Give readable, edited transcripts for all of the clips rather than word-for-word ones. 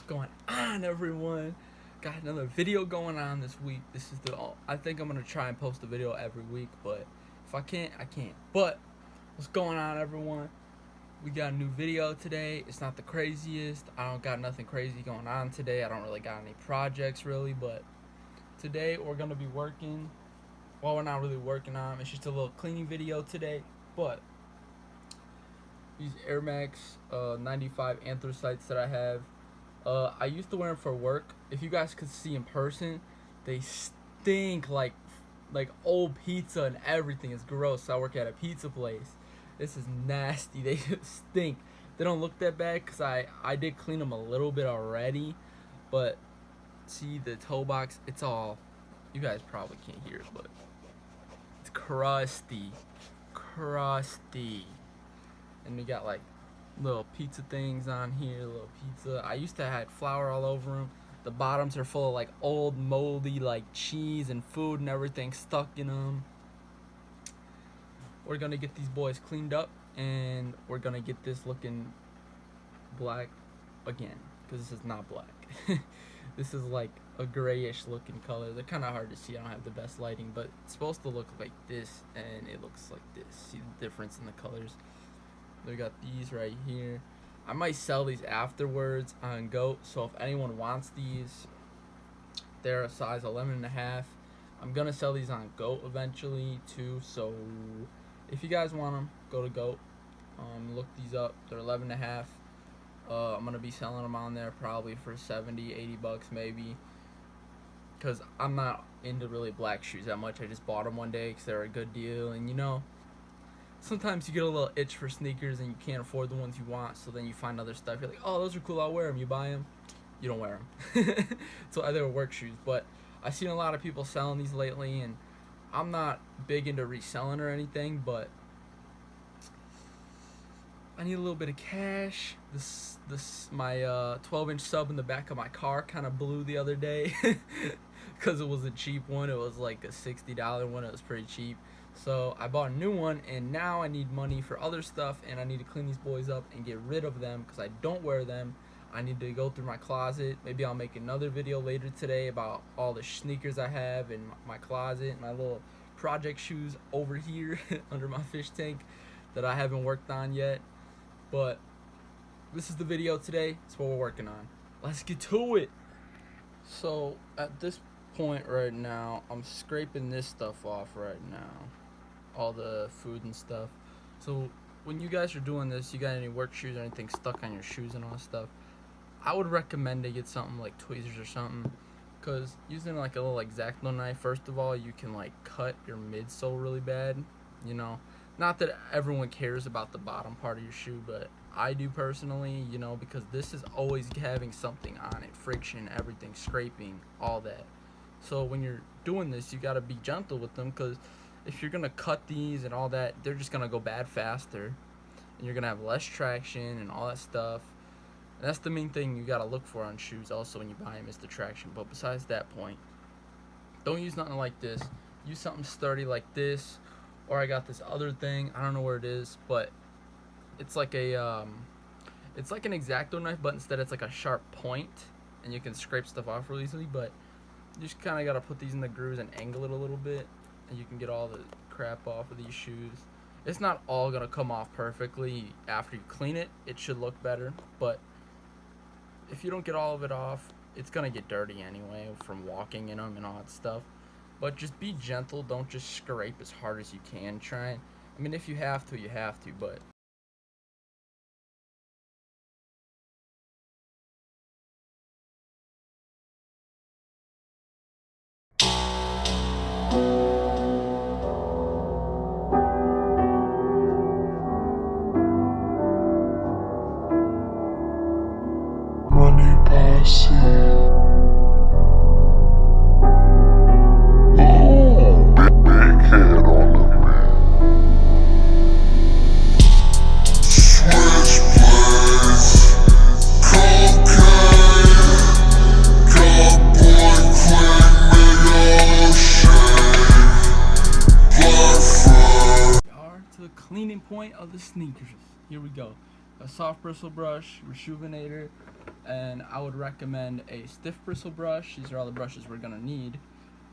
going on, everyone? Got another video going on this week. I think I'm gonna try and post a video every week, but if I can't, I can't. But what's going on, everyone? We got a new video today. It's not the craziest. I don't got nothing crazy going on today. I don't really got any projects really, but today we're gonna be working. Well, we're not really working on. It's just a little cleaning video today, but these Air Max 95 anthracites that I have. I used to wear them for work. If you guys could see in person, they stink like old pizza and everything. Is gross. I work at a pizza place. This is nasty. They stink. They don't look that bad because I did clean them a little bit already, but see the toe box, it's all, you guys probably can't hear it, but it's crusty. And we got like little pizza things on here, little pizza. I used to have flour all over them. The bottoms are full of like old moldy like cheese and food and everything stuck in them. We're gonna get these boys cleaned up and we're gonna get this looking black again, because this is not black. This is like a grayish looking color. They're kind of hard to see. I don't have the best lighting, but it's supposed to look like this and it looks like this. See the difference in the colors? We got these right here. I might sell these afterwards on Goat, so if anyone wants these, they're a size 11.5. I'm gonna sell these on Goat eventually too, so if you guys want them, go to Goat. Look these up. They're 11.5. I'm gonna be selling them on there probably for 70, 80 bucks maybe, because I'm not into really black shoes that much. I just bought them one day because they're a good deal, and you know, sometimes you get a little itch for sneakers and you can't afford the ones you want, so then you find other stuff. You're like, oh, those are cool, I'll wear them. You buy them, you don't wear them. So they were work shoes, but I've seen a lot of people selling these lately, and I'm not big into reselling or anything, but I need a little bit of cash. My 12-inch sub in the back of my car kind of blew the other day because it was a cheap one. It was like a $60 one. It was pretty cheap. So I bought a new one, and now I need money for other stuff, and I need to clean these boys up and get rid of them because I don't wear them. I need to go through my closet. Maybe I'll make another video later today about all the sneakers I have in my closet, my little project shoes over here under my fish tank that I haven't worked on yet. But this is the video today. It's what we're working on. Let's get to it. So at this point right now, I'm scraping this stuff off right now, all the food and stuff. So when you guys are doing this, you got any work shoes or anything stuck on your shoes and all that stuff, I would recommend to get something like tweezers or something, because using like a little X-Acto knife, first of all, you can like cut your midsole really bad, you know. Not that everyone cares about the bottom part of your shoe, but I do personally, you know, because this is always having something on it, friction, everything, scraping, all that. So when you're doing this, you got to be gentle with them, because if you're going to cut these and all that, they're just going to go bad faster, and you're going to have less traction and all that stuff. And that's the main thing you got to look for on shoes also when you buy them, is the traction. But besides that point, don't use nothing like this. Use something sturdy like this, or I got this other thing. I don't know where it is, but it's like a it's like an X-Acto knife, but instead it's like a sharp point, and you can scrape stuff off really easily. But you just kind of got to put these in the grooves and angle it a little bit, and you can get all the crap off of these shoes. It's not all gonna come off perfectly after you clean it. It should look better, but if you don't get all of it off, it's gonna get dirty anyway from walking in them and all that stuff. But just be gentle. Don't just scrape as hard as you can. I mean, if you have to, you have to, but Money Posse. Big head on the man. Switchblades, cocaine, got boy quick, nigga, we are to the cleaning point of the sneakers. Here we go. A soft bristle brush, Reshoevn8r, And I would recommend a stiff bristle brush. These are all the brushes we're gonna need.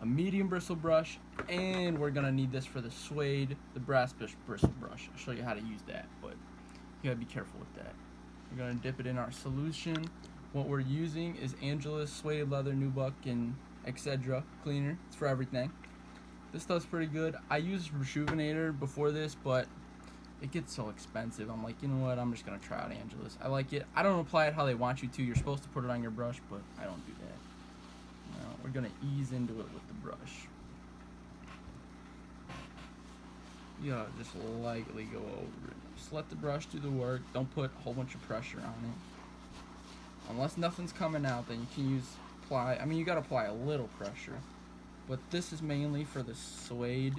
A medium bristle brush, and we're gonna need this for the suede, the brass bristle brush. I'll show you how to use that, but you gotta be careful with that. We're gonna dip it in our solution. What we're using is Angela's suede leather nubuck and etc. cleaner. It's for everything. This stuff's pretty good. I used Rejuvenator before this, but it gets so expensive. I'm like, you know what? I'm just gonna try out Angela's. I like it. I don't apply it how they want you to. You're supposed to put it on your brush, but I don't do that. Now we're gonna ease into it with the brush. You gotta just lightly go over it. Just let the brush do the work. Don't put a whole bunch of pressure on it. Unless nothing's coming out, then you can apply. I mean, you gotta apply a little pressure. But this is mainly for the suede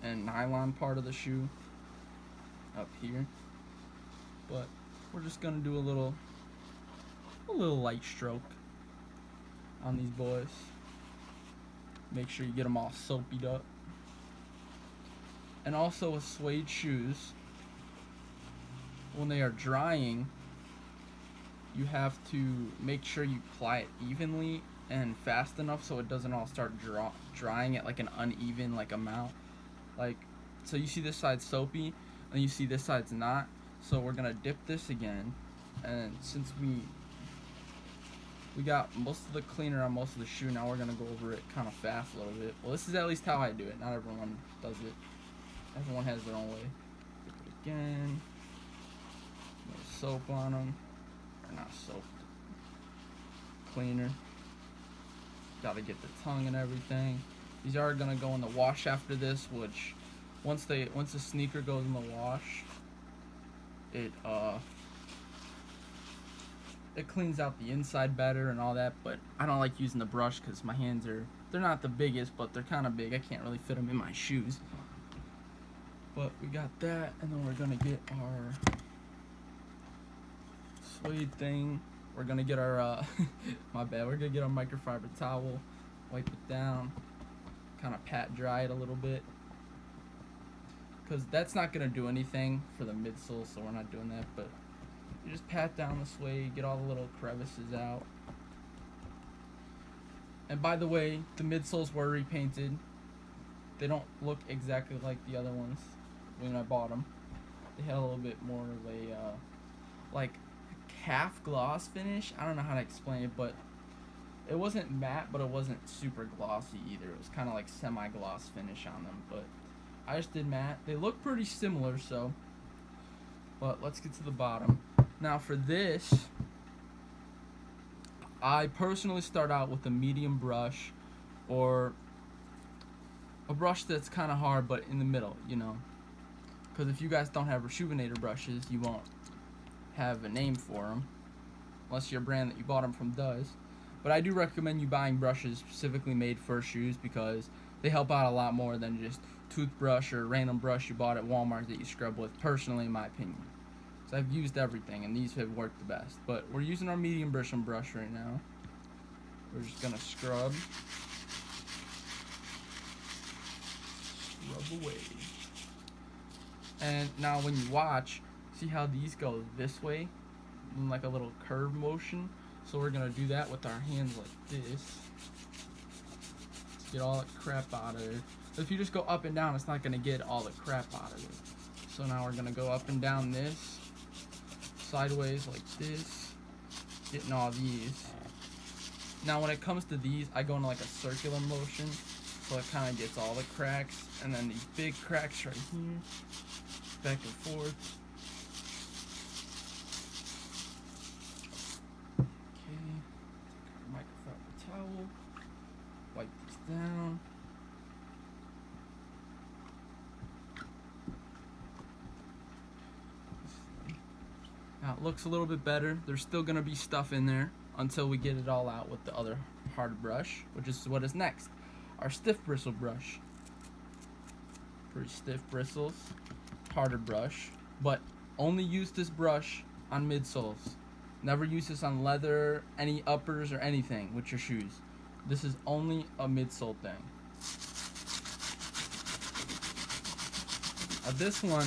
and nylon part of the shoe up here. But we're just gonna do a little light stroke on these boys. Make sure you get them all soaped up. And also with suede shoes, when they are drying, you have to make sure you apply it evenly and fast enough so it doesn't all start drying at like an uneven amount. Like, so you see this side soapy and you see this side's not. So we're gonna dip this again, and since we got most of the cleaner on most of the shoe, now we're gonna go over it kind of fast a little bit. Well, this is at least how I do it. Not everyone does it. Everyone has their own way. Dip it again. Soap on them, or not soap, cleaner. Gotta get the tongue and everything. These are gonna go in the wash after this, which once the sneaker goes in the wash, it cleans out the inside better and all that. But I don't like using the brush because my hands they're not the biggest, but they're kind of big. I can't really fit them in my shoes. But we got that, and then we're gonna get our suede thing. We're gonna get our my bad, we're gonna get our microfiber towel, wipe it down, kind of pat dry it a little bit, because that's not gonna do anything for the midsole, so we're not doing that. But you just pat down the suede, get all the little crevices out. And by the way, the midsoles were repainted. They don't look exactly like the other ones when I bought them. They had a little bit more of a like half gloss finish. I don't know how to explain it, but it wasn't matte, but it wasn't super glossy either. It was kind of like semi-gloss finish on them, but I just did matte. They look pretty similar, so. But let's get to the bottom. Now for this, I personally start out with a medium brush, or a brush that's kind of hard but in the middle, you know. Because if you guys don't have Rejuvenator brushes, you won't have a name for them, unless your brand that you bought them from does. But I do recommend you buying brushes specifically made for shoes, because they help out a lot more than just toothbrush or random brush you bought at Walmart that you scrub with, personally in my opinion. So I've used everything and these have worked the best. But we're using our medium bristle brush right now. We're just gonna scrub away. And now when you watch, see how these go this way in like a little curve motion? So we're gonna do that with our hands like this. Get all that crap out of it. If you just go up and down, it's not gonna get all the crap out of it. So now we're gonna go up and down this, sideways like this, getting all these. Now when it comes to these, I go into like a circular motion, so it kind of gets all the cracks, and then these big cracks right here, back and forth. Okay, take our microfiber towel, wipe this down. Now it looks a little bit better. There's still gonna be stuff in there until we get it all out with the other hard brush, which is what is next. Our stiff bristle brush. Pretty stiff bristles, harder brush, but only use this brush on midsoles. Never use this on leather, any uppers or anything with your shoes. This is only a midsole thing. This one,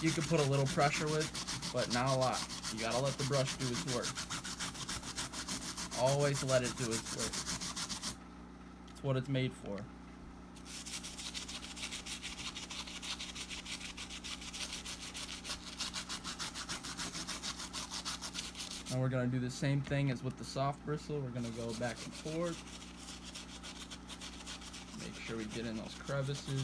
you can put a little pressure with. but not a lot. You gotta let the brush do its work. Always let it do its work. It's what it's made for. And we're gonna do the same thing as with the soft bristle. We're gonna go back and forth. Make sure we get in those crevices.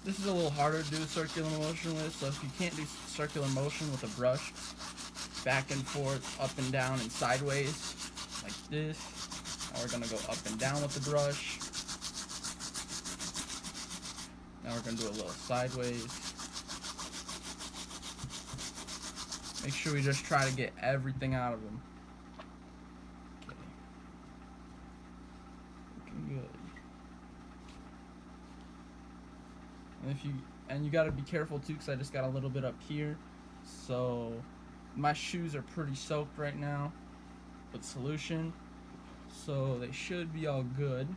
This is a little harder to do circular motion with, so if you can't do circular motion with a brush, back and forth, up and down, and sideways, like this. Now we're gonna go up and down with the brush. Now we're gonna do a little sideways. Make sure we just try to get everything out of them. Okay. Looking good. And you gotta be careful too, because I just got a little bit up here. So my shoes are pretty soaked right now with solution. So they should be all good.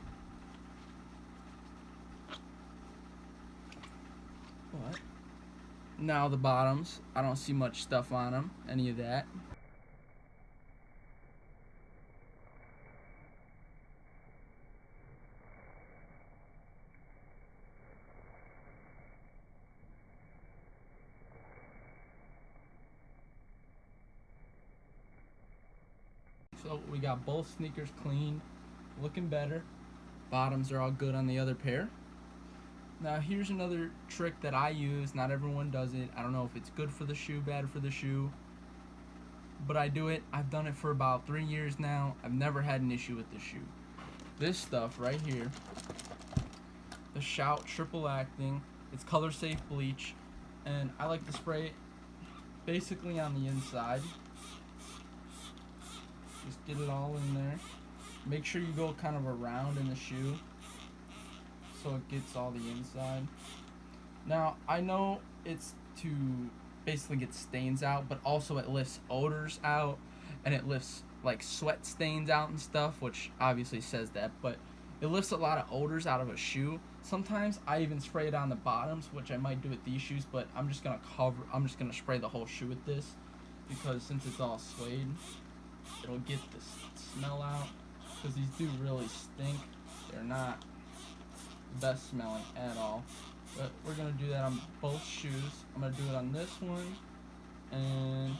But now the bottoms, I don't see much stuff on them, any of that. So we got both sneakers cleaned, looking better. Bottoms are all good on the other pair. Now here's another trick that I use. Not everyone does it. I don't know if it's good for the shoe, bad for the shoe, but I do it. I've done it for about 3 years now. I've never had an issue with the shoe. This stuff right here, the Shout Triple Acting, it's color safe bleach, and I like to spray it basically on the inside. Just get it all in there. Make sure you go kind of around in the shoe so it gets all the inside. Now, I know it's to basically get stains out, but also it lifts odors out, and it lifts like sweat stains out and stuff, which obviously says that, but it lifts a lot of odors out of a shoe. Sometimes I even spray it on the bottoms, which I might do with these shoes, but I'm just gonna spray the whole shoe with this, because since it's all suede, it'll get the smell out, because these do really stink. They're not the best smelling at all, but we're gonna do that on both shoes. I'm gonna do it on this one, and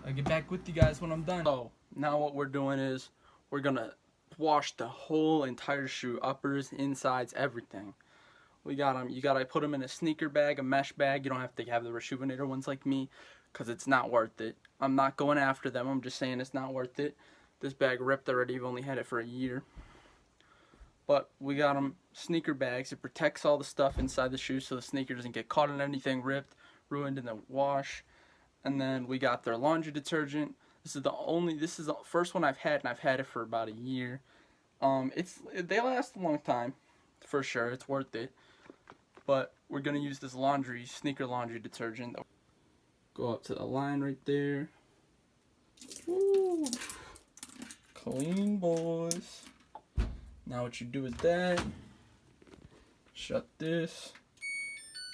I'll get back with you guys when I'm done. So now what we're doing is we're gonna wash the whole entire shoe, uppers, insides, everything. We got them. You gotta put them in a sneaker bag, a mesh bag. You don't have to have the Reshoevn8r ones like me, because it's not worth it. I'm not going after them. I'm just saying it's not worth it. This bag ripped already. I've only had it for a year. But we got them sneaker bags. It protects all the stuff inside the shoe so the sneaker doesn't get caught in anything, ripped, ruined in the wash. And then we got their laundry detergent. This is the first one I've had, and I've had it for about a year. They last a long time, for sure. It's worth it. But we're gonna use this sneaker laundry detergent. Go up to the line right there. Woo. Clean, boys. Now what you do with that, shut this,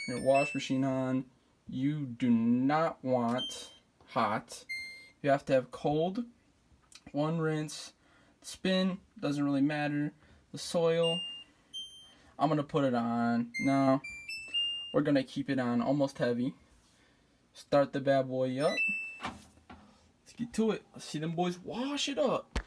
your wash machine on. You do not want hot. You have to have cold. One rinse. Spin, doesn't really matter. The soil, I'm going to put it on. Now, we're going to keep it on almost heavy. Start the bad boy up. Let's get to it. Let's see them boys wash it up.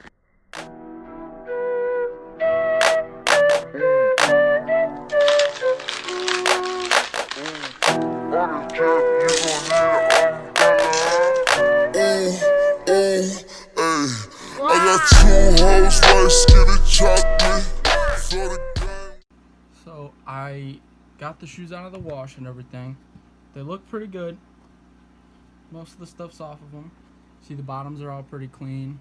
So I got the shoes out of the wash and everything. They look pretty good. Most of the stuff's off of them. See, the bottoms are all pretty clean.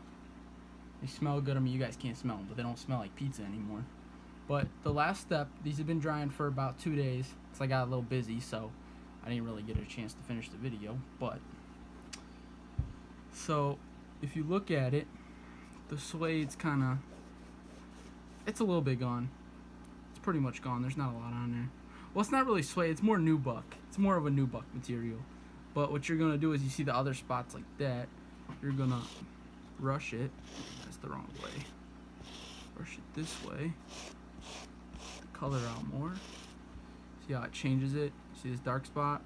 They smell good. I mean, you guys can't smell them, but they don't smell like pizza anymore. But the last step, these have been drying for about 2 days because I got a little busy, so I didn't really get a chance to finish the video. But so if you look at it, the suede's kind of, it's a little bit gone. It's pretty much gone. There's not a lot on there. Well, it's not really suede. It's more nubuck. It's more of a nubuck material. But what you're gonna do is, you see the other spots like that, you're gonna brush it. That's the wrong way. Brush it this way. The color out more. See how it changes it? See this dark spot?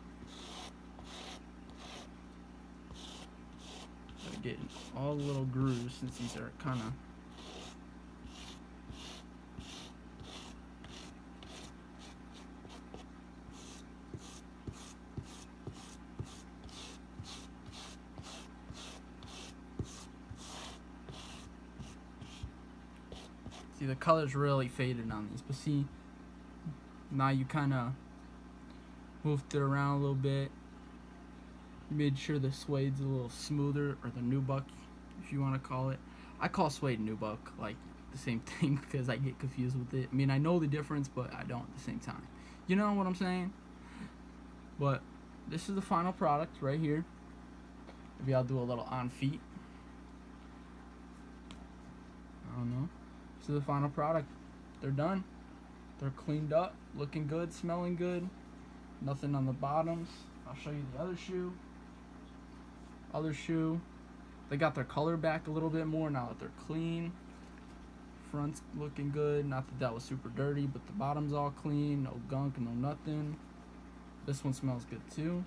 Gotta get all the little grooves, since these are kind of. See, the color's really faded on these, but see, now you kind of moved it around a little bit. You made sure the suede's a little smoother, or the nubuck, if you want to call it. I call suede nubuck like the same thing because I get confused with it. I mean, I know the difference, but I don't at the same time. You know what I'm saying? But this is the final product right here. Maybe I'll do a little on feet. I don't know. This is the final product. They're done. They're cleaned up, looking good, smelling good. Nothing on the bottoms. I'll show you the other shoe. Other shoe. They got their color back a little bit more now that they're clean. Front's looking good. Not that that was super dirty, but the bottom's all clean. No gunk, no nothing. This one smells good too.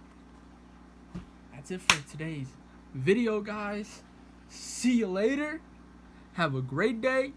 That's it for today's video, guys. See you later. Have a great day.